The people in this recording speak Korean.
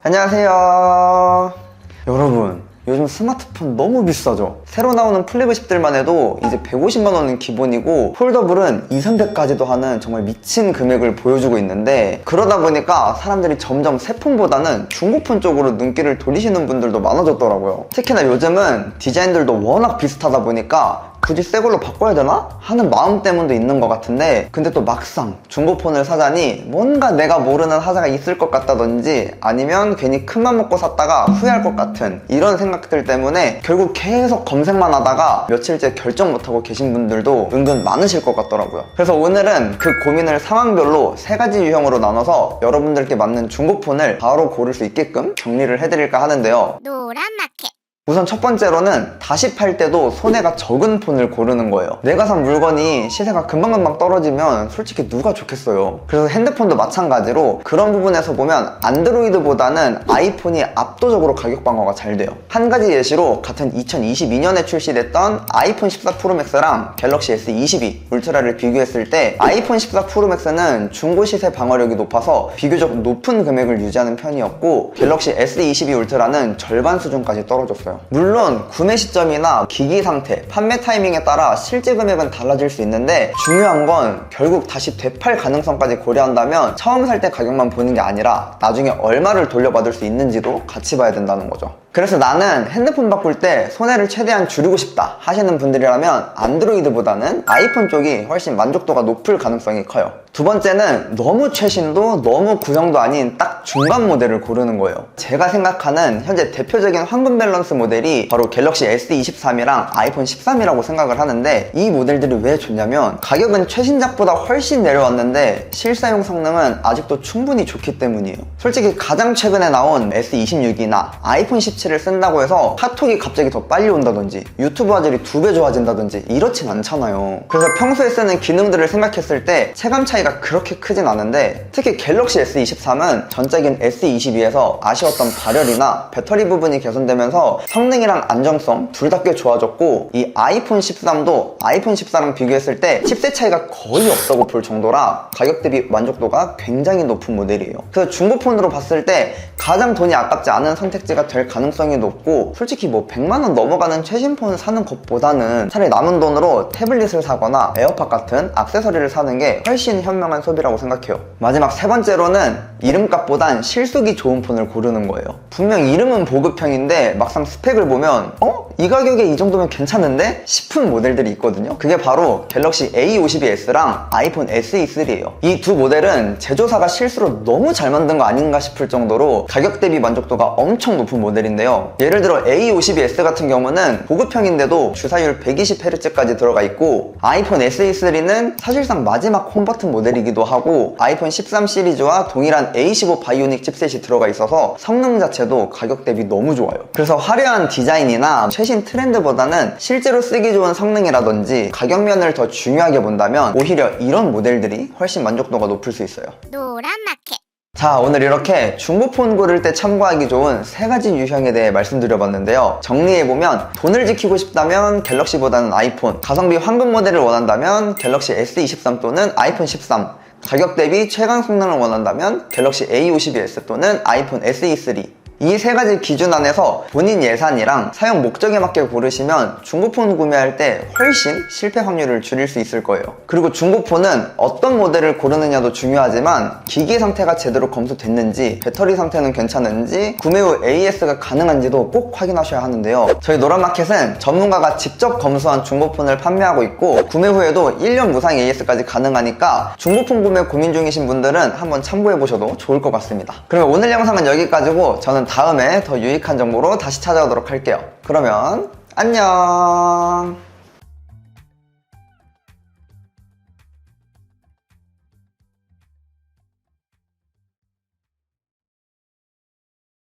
안녕하세요. 여러분, 요즘 스마트폰 너무 비싸죠? 새로 나오는 플래그십들만 해도 이제 150만원은 기본이고 폴더블은 200~300까지도 하는 정말 미친 금액을 보여주고 있는데, 그러다 보니까 사람들이 점점 새 폰보다는 중고폰 쪽으로 눈길을 돌리시는 분들도 많아졌더라고요. 특히나 요즘은 디자인들도 워낙 비슷하다 보니까 굳이 새 걸로 바꿔야 되나? 하는 마음 때문도 있는 것 같은데, 근데 또 막상 중고폰을 사자니 뭔가 내가 모르는 하자가 있을 것 같다든지, 아니면 괜히 큰맘 먹고 샀다가 후회할 것 같은 이런 생각들 때문에 결국 계속 검색만 하다가 며칠째 결정 못하고 계신 분들도 은근 많으실 것 같더라고요. 그래서 오늘은 그 고민을 상황별로 3가지 유형으로 나눠서 여러분들께 맞는 중고폰을 바로 고를 수 있게끔 정리를 해드릴까 하는데요. 노란 마켓. 우선 첫 번째로는 다시 팔 때도 손해가 적은 폰을 고르는 거예요. 내가 산 물건이 시세가 금방금방 떨어지면 솔직히 누가 좋겠어요. 그래서 핸드폰도 마찬가지로 그런 부분에서 보면 안드로이드보다는 아이폰이 압도적으로 가격 방어가 잘 돼요. 한 가지 예시로 같은 2022년에 출시됐던 아이폰 14 프로맥스랑 갤럭시 S22 울트라를 비교했을 때 아이폰 14 프로맥스는 중고 시세 방어력이 높아서 비교적 높은 금액을 유지하는 편이었고, 갤럭시 S22 울트라는 절반 수준까지 떨어졌어요. 물론 구매 시점이나 기기 상태, 판매 타이밍에 따라 실제 금액은 달라질 수 있는데, 중요한 건 결국 다시 되팔 가능성까지 고려한다면 처음 살 때 가격만 보는 게 아니라 나중에 얼마를 돌려받을 수 있는지도 같이 봐야 된다는 거죠. 그래서 나는 핸드폰 바꿀 때 손해를 최대한 줄이고 싶다 하시는 분들이라면 안드로이드보다는 아이폰 쪽이 훨씬 만족도가 높을 가능성이 커요. 두 번째는 너무 최신도 너무 구형도 아닌 딱 중간 모델을 고르는 거예요. 제가 생각하는 현재 대표적인 황금 밸런스 모델이 바로 갤럭시 S23이랑 아이폰 13이라고 생각을 하는데, 이 모델들이 왜 좋냐면 가격은 최신작보다 훨씬 내려왔는데 실사용 성능은 아직도 충분히 좋기 때문이에요. 솔직히 가장 최근에 나온 S26이나 아이폰 17을 쓴다고 해서 카톡이 갑자기 더 빨리 온다든지 유튜브 화질이 2배 좋아진다든지 이렇진 않잖아요. 그래서 평소에 쓰는 기능들을 생각했을 때 체감 차이가 그렇게 크진 않은데, 특히 갤럭시 S23은 전작인 S22에서 아쉬웠던 발열이나 배터리 부분이 개선되면서 성능이랑 안정성 둘 다 꽤 좋아졌고, 이 아이폰 13도 아이폰 14랑 비교했을 때 칩셋 차이가 거의 없다고 볼 정도라 가격 대비 만족도가 굉장히 높은 모델이에요. 그래서 중고폰으로 봤을 때 가장 돈이 아깝지 않은 선택지가 될 가능성이 높고, 솔직히 뭐 100만원 넘어가는 최신 폰을 사는 것보다는 차라리 남은 돈으로 태블릿을 사거나 에어팟 같은 액세서리를 사는 게 훨씬 현명한 소비라고 생각해요. 마지막 세 번째로는 이름값보단 실속이 좋은 폰을 고르는 거예요. 분명 이름은 보급형인데 막상 스펙을 보면 이 가격에 이 정도면 괜찮은데? 싶은 모델들이 있거든요. 그게 바로 갤럭시 A52s랑 아이폰 SE3예요. 이 두 모델은 제조사가 실수로 너무 잘 만든 거 아닌가 싶을 정도로 가격 대비 만족도가 엄청 높은 모델인데요. 예를 들어 A52s 같은 경우는 보급형인데도 주사율 120Hz까지 들어가 있고, 아이폰 SE3는 사실상 마지막 홈버튼 모델이기도 하고 아이폰 13 시리즈와 동일한 A15 바이오닉 칩셋이 들어가 있어서 성능 자체도 가격 대비 너무 좋아요. 그래서 화려한 디자인이나 최신 트렌드보다는 실제로 쓰기 좋은 성능이라든지 가격 면을 더 중요하게 본다면 오히려 이런 모델들이 훨씬 만족도가 높을 수 있어요. 노란 마켓. 자, 오늘 이렇게 중고폰 고를 때 참고하기 좋은 3가지 유형에 대해 말씀드려봤는데요. 정리해보면 돈을 지키고 싶다면 갤럭시보다는 아이폰, 가성비 황금 모델을 원한다면 갤럭시 S23 또는 아이폰 13, 가격 대비 최강 성능을 원한다면 갤럭시 A52s 또는 아이폰 SE3, 이 3가지 기준 안에서 본인 예산이랑 사용 목적에 맞게 고르시면 중고폰 구매할 때 훨씬 실패 확률을 줄일 수 있을 거예요. 그리고 중고폰은 어떤 모델을 고르느냐도 중요하지만 기기 상태가 제대로 검수됐는지, 배터리 상태는 괜찮은지, 구매 후 AS가 가능한지도 꼭 확인하셔야 하는데요. 저희 노란마켓은 전문가가 직접 검수한 중고폰을 판매하고 있고, 구매 후에도 1년 무상 AS까지 가능하니까 중고폰 구매 고민 중이신 분들은 한번 참고해보셔도 좋을 것 같습니다. 그러면 오늘 영상은 여기까지고, 저는 다음에 더 유익한 정보로 다시 찾아오도록 할게요. 그러면 안녕.